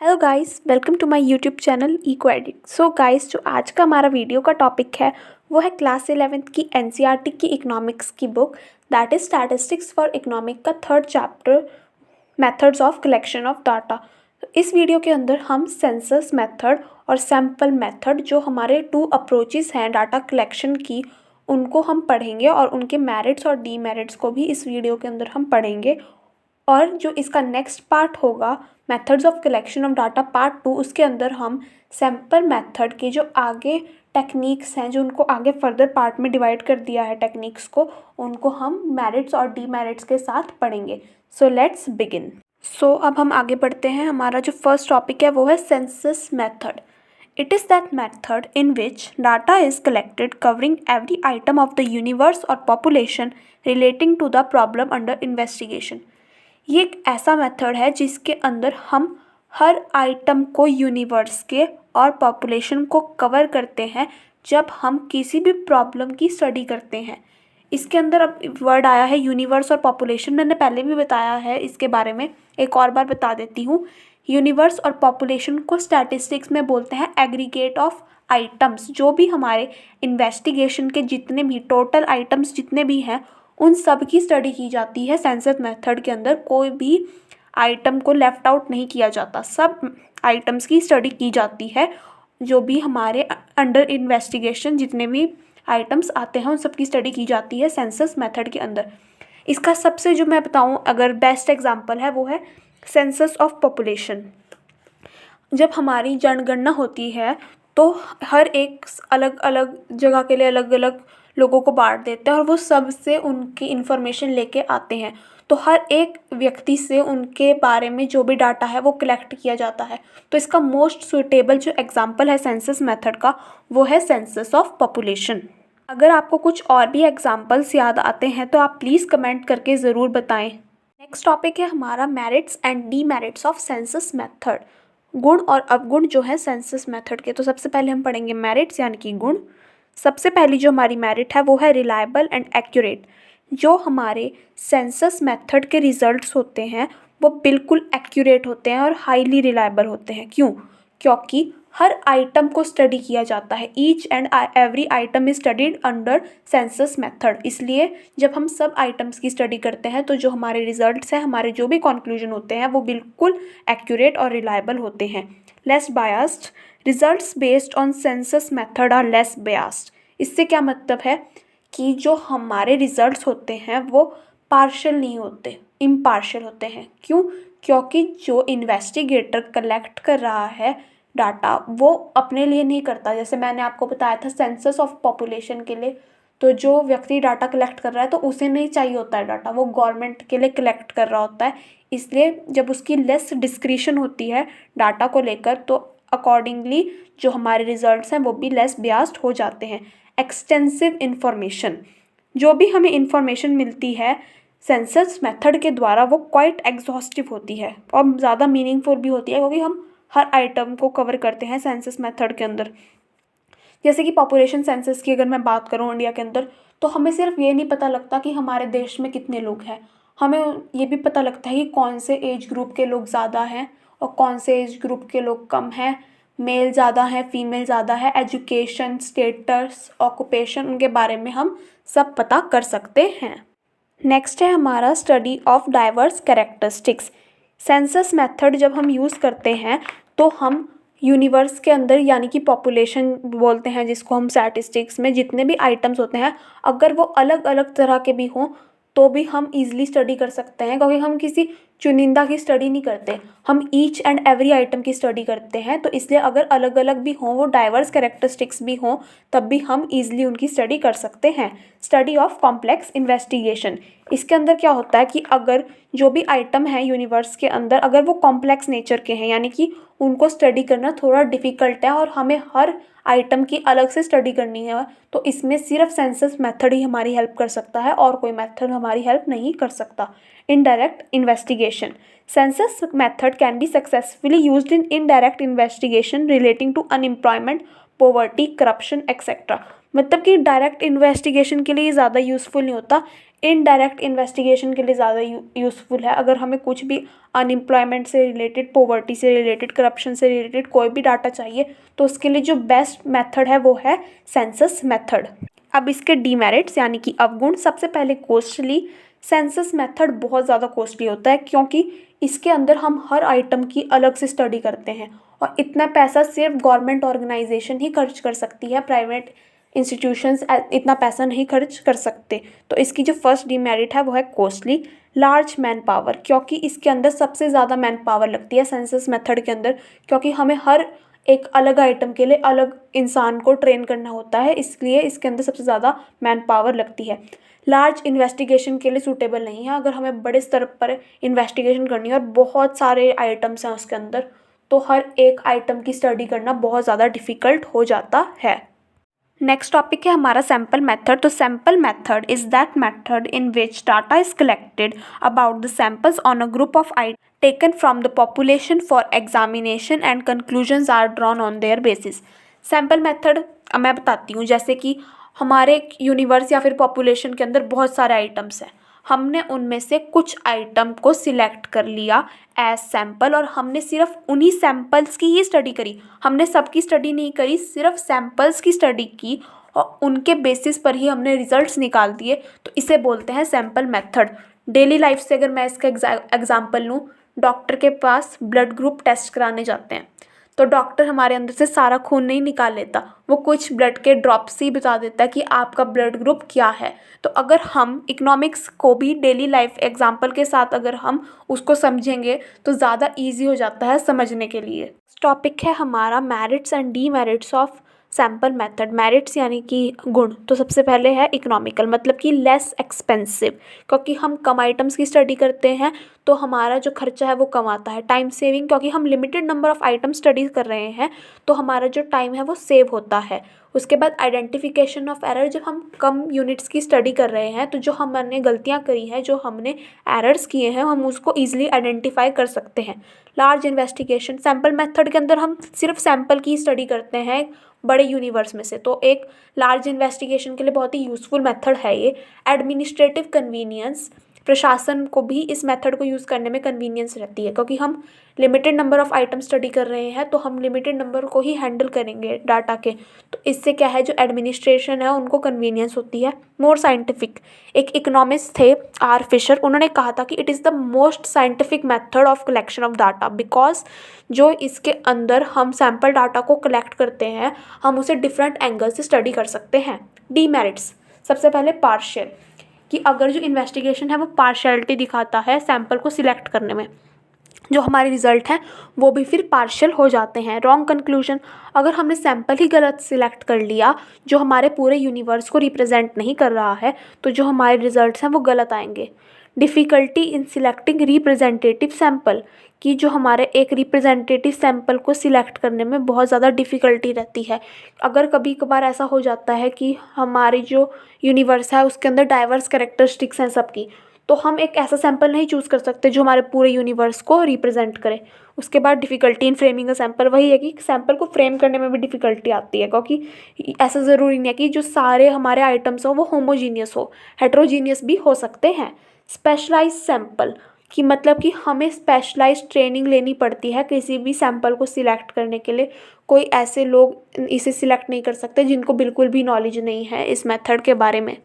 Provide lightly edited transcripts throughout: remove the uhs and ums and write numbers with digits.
Hello guys, welcome to my YouTube channel Eco Edit. So guys, जो आज का हमारा वीडियो का टॉपिक है वो है क्लास 11th की एनसीईआरटी की इकोनॉमिक्स की book that is statistics for economic का 3rd chapter methods of collection of data. तो इस वीडियो के अंदर हम सेंसस मेथड और सैम्पल मेथड, जो हमारे 2 अप्रोचेस हैं डाटा कलेक्शन की, उनको हम पढ़ेंगे और उनके मेरिट्स और डीमेरिट्स को भी इस वीडियो के अंदर हम पढ़ेंगे। और जो इसका नेक्स्ट पार्ट होगा methods of collection of data part 2, उसके अंदर हम सैम्पल मेथड के जो आगे टेक्निक्स हैं, जो उनको आगे फर्दर पार्ट में डिवाइड कर दिया है टेक्निक्स को, उनको हम मेरिट्स और डीमेरिट्स के साथ पढ़ेंगे। So let's begin. सो अब हम आगे बढ़ते हैं। हमारा जो फर्स्ट टॉपिक है वो है census method. It is that method in which data is collected covering every item of the universe or population relating to the problem under investigation। ये एक ऐसा मेथड है जिसके अंदर हम हर आइटम को यूनिवर्स के और पॉपुलेशन को कवर करते हैं जब हम किसी भी प्रॉब्लम की स्टडी करते हैं। इसके अंदर अब वर्ड आया है यूनिवर्स और पॉपुलेशन। मैंने पहले भी बताया है इसके बारे में, एक और बार बता देती हूँ। यूनिवर्स और पॉपुलेशन को स्टैटिस्टिक्स में बोलते हैं एग्रीगेट ऑफ आइटम्स। जो भी हमारे इन्वेस्टिगेशन के जितने भी टोटल आइटम्स जितने भी हैं, उन सब की स्टडी की जाती है सेंसस मेथड के अंदर। कोई भी आइटम को लेफ्ट आउट नहीं किया जाता, सब आइटम्स की स्टडी की जाती है। जो भी हमारे अंडर इन्वेस्टिगेशन जितने भी आइटम्स आते हैं, उन सब की स्टडी की जाती है सेंसस मेथड के अंदर। इसका सबसे जो मैं बताऊँ अगर बेस्ट एग्जांपल है वो है सेंसस ऑफ पॉपुलेशन। जब हमारी जनगणना होती है तो हर एक अलग अलग जगह के लिए अलग अलग लोगों को बांट देते हैं और वो सब से उनकी इन्फॉर्मेशन लेके आते हैं। तो हर एक व्यक्ति से उनके बारे में जो भी डाटा है वो कलेक्ट किया जाता है। तो इसका मोस्ट सुटेबल जो एग्जांपल है सेंसस मेथड का वो है सेंसस ऑफ पॉपुलेशन। अगर आपको कुछ और भी एग्जांपल्स याद आते हैं तो आप प्लीज़ कमेंट करके ज़रूर बताएं। नेक्स्ट टॉपिक है हमारा merits and demerits of census method. गुण और अवगुण जो है सेंसस मेथड के। तो सबसे पहले हम पढ़ेंगे मेरिट्स यानी कि गुण। सबसे पहली जो हमारी मेरिट है वो है रिलायबल एंड एक्यूरेट। जो हमारे सेंसस मेथड के रिजल्ट्स होते हैं वो बिल्कुल एक्यूरेट होते हैं और हाईली रिलायबल होते हैं। क्यों? क्योंकि हर आइटम को स्टडी किया जाता है। Each and every item is studied under census method. इसलिए जब हम सब आइटम्स की स्टडी करते हैं तो जो हमारे रिजल्ट्स हैं, हमारे जो भी कंक्लूजन होते हैं, वो बिल्कुल एक्यूरेट और रिलायबल होते हैं। Less biased. Results based on census method are less biased. इससे क्या मतलब है कि जो हमारे रिजल्ट्स होते हैं वो पार्शियल नहीं होते, इम्पार्शियल होते हैं। क्यों? क्योंकि जो इन्वेस्टिगेटर कलेक्ट कर रहा है डाटा वो अपने लिए नहीं करता। जैसे मैंने आपको बताया था सेंसस ऑफ पॉपुलेशन के लिए, तो जो व्यक्ति डाटा कलेक्ट कर रहा है तो उसे नहीं चाहिए होता है डाटा, वो गवर्नमेंट के लिए कलेक्ट कर रहा होता है। इसलिए जब उसकी लेस डिस्क्रिशन होती है डाटा को लेकर तो अकॉर्डिंगली जो हमारे रिजल्ट्स हैं वो भी लेस बियास्ड हो जाते हैं। Extensive information. जो भी हमें इंफॉर्मेशन मिलती है सेंसस मेथड के द्वारा वो क्वाइट एग्जॉस्टिव होती है और ज़्यादा मीनिंगफुल भी होती है, क्योंकि हम हर आइटम को कवर करते हैं सेंसस मेथड के अंदर। जैसे कि पॉपुलेशन सेंसस की अगर मैं बात करूं इंडिया के अंदर, तो हमें सिर्फ ये नहीं पता लगता कि हमारे देश में कितने लोग हैं, हमें ये भी पता लगता है कि कौन से एज ग्रुप के लोग ज़्यादा हैं और कौन से एज ग्रुप के लोग कम हैं, मेल ज़्यादा है, फीमेल ज़्यादा है, एजुकेशन स्टेटस, ऑक्यूपेशन, उनके बारे में हम सब पता कर सकते हैं। नेक्स्ट है हमारा study of diverse characteristics. Census method जब हम यूज़ करते हैं तो हम यूनिवर्स के अंदर यानी कि पॉपुलेशन बोलते हैं जिसको हम स्टैटिस्टिक्स में, जितने भी आइटम्स होते हैं अगर वो अलग अलग तरह के भी हों तो भी हम इजीली स्टडी कर सकते हैं, क्योंकि हम किसी चुनिंदा की स्टडी नहीं करते, हम ईच एंड एवरी आइटम की स्टडी करते हैं। तो इसलिए अगर अलग अलग भी हों, वो डाइवर्स कैरेक्टरिस्टिक्स भी हों, तब भी हम ईजिली उनकी स्टडी कर सकते हैं। Study of complex investigation. इसके अंदर क्या होता है कि अगर जो भी आइटम है यूनिवर्स के अंदर अगर वो कॉम्प्लेक्स नेचर के हैं, यानी कि उनको स्टडी करना थोड़ा डिफ़िकल्ट है और हमें हर आइटम की अलग से स्टडी करनी है, तो इसमें सिर्फ सेंसस मेथड ही हमारी हेल्प कर सकता है और कोई मेथड हमारी हेल्प नहीं कर सकता। Indirect investigation. Census method can be successfully used in indirect investigation relating to unemployment, poverty, corruption etcetera. मतलब कि डायरेक्ट इन्वेस्टिगेशन के लिए ज़्यादा यूज़फुल नहीं होता, इनडायरेक्ट इन्वेस्टिगेशन के लिए ज़्यादा यूज़फुल है। अगर हमें कुछ भी अनएम्प्लॉयमेंट से रिलेटेड, पॉवर्टी से रिलेटेड, करप्शन से रिलेटेड कोई भी डाटा चाहिए तो उसके लिए जो बेस्ट मेथड है वो है सेंसस मेथड। अब इसके डीमेरिट्स यानी कि अवगुण, सबसे पहले कॉस्टली। सेंसस मेथड बहुत ज़्यादा कॉस्टली होता है क्योंकि इसके अंदर हम हर आइटम की अलग से स्टडी करते हैं और इतना पैसा सिर्फ गवर्नमेंट ऑर्गेनाइजेशन ही खर्च कर सकती है, प्राइवेट इंस्टीट्यूशंस इतना पैसा नहीं खर्च कर सकते। तो इसकी जो फर्स्ट डीमेरिट है वो है कॉस्टली। लार्ज मैन पावर, क्योंकि इसके अंदर सबसे ज़्यादा मैन पावर लगती है सेंसस मेथड के अंदर, क्योंकि हमें हर एक अलग आइटम के लिए अलग इंसान को ट्रेन करना होता है, इसलिए इसके अंदर सबसे ज़्यादा मैन पावर लगती है। लार्ज इन्वेस्टिगेशन के लिए सूटेबल नहीं है। अगर हमें बड़े स्तर पर इन्वेस्टिगेशन करनी है और बहुत सारे आइटम्स हैं उसके अंदर, तो हर एक आइटम की स्टडी करना बहुत ज़्यादा डिफ़िकल्ट हो जाता है। नेक्स्ट टॉपिक है हमारा सैम्पल मेथड। तो sample method is that method in which data is collected about the samples on a group of item taken from the population for examination and conclusions are drawn on their basis. Sample method मैं बताती हूँ, जैसे कि हमारे universe या फिर population के अंदर बहुत सारे आइटम्स हैं, हमने उनमें से कुछ आइटम को सिलेक्ट कर लिया एज सैम्पल और हमने सिर्फ उन्हीं सैम्पल्स की ही स्टडी करी, हमने सबकी स्टडी नहीं करी, सिर्फ सैम्पल्स की स्टडी की और उनके बेसिस पर ही हमने रिजल्ट्स निकाल दिए, तो इसे बोलते हैं सैम्पल मेथड। डेली लाइफ से अगर मैं इसका एग्जाम्पल लूँ, डॉक्टर के पास ब्लड ग्रुप टेस्ट कराने जाते हैं तो डॉक्टर हमारे अंदर से सारा खून नहीं निकाल लेता, वो कुछ ब्लड के ड्रॉप्स ही बता देता है कि आपका ब्लड ग्रुप क्या है। तो अगर हम इकोनॉमिक्स को भी डेली लाइफ एग्जाम्पल के साथ अगर हम उसको समझेंगे तो ज़्यादा ईजी हो जाता है समझने के लिए। टॉपिक है हमारा merits and demerits of sample method. Merits यानी कि गुण, तो सबसे पहले है इकोनॉमिकल, मतलब कि लेस एक्सपेंसिव, क्योंकि हम कम आइटम्स की स्टडी करते हैं तो हमारा जो खर्चा है वो कम आता है। टाइम सेविंग, क्योंकि हम limited number of item study कर रहे हैं तो हमारा जो टाइम है वो सेव होता है। उसके बाद आइडेंटिफिकेशन ऑफ एरर, जब हम कम यूनिट्स की स्टडी कर रहे हैं तो जो हमने गलतियाँ करी हैं, जो हमने एरर्स किए हैं, हम उसको ईजिली आइडेंटिफाई कर सकते हैं। लार्ज इन्वेस्टिगेशन, सैम्पल मेथड के अंदर हम सिर्फ सैम्पल की स्टडी करते हैं बड़े यूनिवर्स में से, तो एक लार्ज इन्वेस्टिगेशन के लिए बहुत ही यूज़फुल मेथड है ये। एडमिनिस्ट्रेटिव कन्वीनियंस, प्रशासन को भी इस मेथड को यूज़ करने में कन्वीनियंस रहती है, क्योंकि हम limited number of item study कर रहे हैं तो हम लिमिटेड नंबर को ही हैंडल करेंगे डाटा के, तो इससे क्या है, जो एडमिनिस्ट्रेशन है उनको कन्वीनियंस होती है। मोर साइंटिफिक, एक इकोनॉमिस्ट थे आर फिशर, उन्होंने कहा था कि it is the most scientific method of collection of data, because जो इसके अंदर हम सैम्पल डाटा को कलेक्ट करते हैं हम उसे डिफरेंट एंगल से स्टडी कर सकते हैं। डीमेरिट्स, सबसे पहले पार्शियल, कि अगर जो इन्वेस्टिगेशन है वो पार्शियलिटी दिखाता है सैम्पल को सिलेक्ट करने में, जो हमारे रिजल्ट हैं वो भी फिर पार्शियल हो जाते हैं। रॉन्ग कंक्लूजन, अगर हमने सैम्पल ही गलत सिलेक्ट कर लिया जो हमारे पूरे यूनिवर्स को रिप्रेजेंट नहीं कर रहा है तो जो हमारे रिजल्ट्स हैं वो गलत आएंगे। Difficulty in selecting representative sample, कि जो हमारे एक रिप्रेजेंटेटिव सैम्पल को सिलेक्ट करने में बहुत ज़्यादा डिफ़िकल्टी रहती है। अगर कभी कभार ऐसा हो जाता है कि हमारी जो यूनिवर्स है उसके अंदर डाइवर्स कैरेक्टरिस्टिक्स हैं सबकी, तो हम एक ऐसा सैम्पल नहीं चूज़ कर सकते जो हमारे पूरे यूनिवर्स को रिप्रेजेंट करे। उसके बाद difficulty in framing a sample, वही है कि सैम्पल को फ्रेम करने में भी डिफ़िकल्टी आती है, क्योंकि ऐसा ज़रूरी नहीं है कि जो सारे हमारे आइटम्स हो वो होमोजीनियस हो, हेट्रोजीनियस भी हो सकते हैं। स्पेशलाइज सैम्पल, कि मतलब कि हमें स्पेशलाइज ट्रेनिंग लेनी पड़ती है किसी भी सैम्पल को सिलेक्ट करने के लिए, कोई ऐसे लोग इसे सिलेक्ट नहीं कर सकते जिनको बिल्कुल भी नॉलेज नहीं है इस मेथड के बारे में।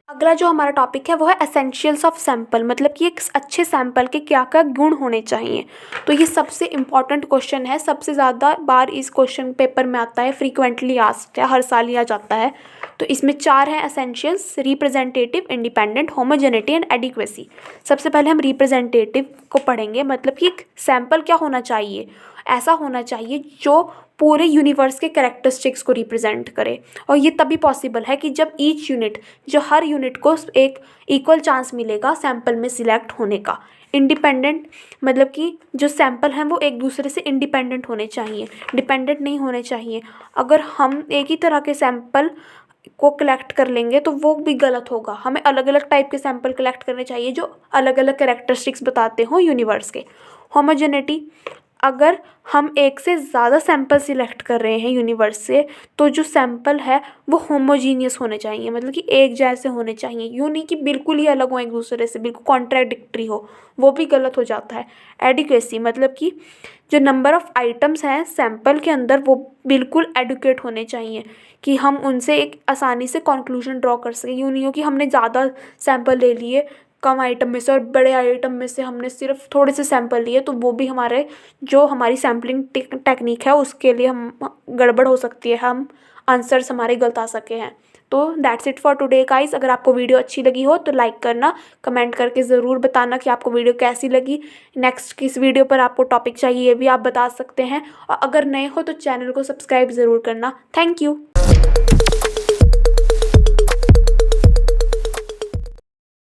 अगला जो हमारा टॉपिक है वो है एसेंशियल्स ऑफ सैम्पल, मतलब कि एक अच्छे सैम्पल के क्या क्या गुण होने चाहिए। तो ये सबसे इम्पॉर्टेंट क्वेश्चन है, सबसे ज़्यादा बार इस क्वेश्चन पेपर में आता है, फ्रीक्वेंटली आस्क्ड है, हर साल लिया जाता है। तो इसमें 4 हैं essentials: representative, independent, homogeneity and adequacy. सबसे पहले हम रिप्रेजेंटेटिव को पढ़ेंगे, मतलब कि एक सैम्पल क्या होना चाहिए, ऐसा होना चाहिए जो पूरे यूनिवर्स के कैरेक्टरिस्टिक्स को रिप्रेजेंट करे, और ये तभी पॉसिबल है कि जब ईच यूनिट, जो हर यूनिट को एक इक्वल चांस मिलेगा सैम्पल में सिलेक्ट होने का। इंडिपेंडेंट, मतलब कि जो सैम्पल हैं वो एक दूसरे से इंडिपेंडेंट होने चाहिए, डिपेंडेंट नहीं होने चाहिए। अगर हम एक ही तरह के सैम्पल को कलेक्ट कर लेंगे तो वो भी गलत होगा, हमें अलग अलग टाइप के सैम्पल कलेक्ट करने चाहिए जो अलग अलग कैरेक्टरिस्टिक्स बताते हों यूनिवर्स के। होमोजेनिटी, अगर हम एक से ज़्यादा सैंपल सिलेक्ट कर रहे हैं यूनिवर्स से, तो जो सैंपल है वो होमोजीनियस होने चाहिए, मतलब कि एक जैसे होने चाहिए। यूँ नहीं कि बिल्कुल ही अलग हो एक दूसरे से, बिल्कुल कॉन्ट्राडिक्टरी हो, वो भी गलत हो जाता है। एडिक्वेसी मतलब कि जो नंबर ऑफ़ आइटम्स हैं सैंपल के अंदर वो बिल्कुल एडुकेट होने चाहिए, कि हम उनसे एक आसानी से कंक्लूजन ड्रॉ कर सकें। यूँ नहीं हो कि हमने ज़्यादा सैंपल ले लिए कम आइटम में से, और बड़े आइटम में से हमने सिर्फ थोड़े से सैंपल लिए, तो वो भी हमारे जो हमारी सैम्पलिंग टेक्निक है उसके लिए हम गड़बड़ हो सकती है, हम आंसर्स हमारे गलत आ सके हैं। तो that's it for today guys. अगर आपको वीडियो अच्छी लगी हो तो लाइक करना, कमेंट करके ज़रूर बताना कि आपको वीडियो कैसी लगी। नेक्स्ट किस वीडियो पर आपको टॉपिक चाहिए ये भी आप बता सकते हैं, और अगर नए हो तो चैनल को सब्सक्राइब ज़रूर करना। Thank you.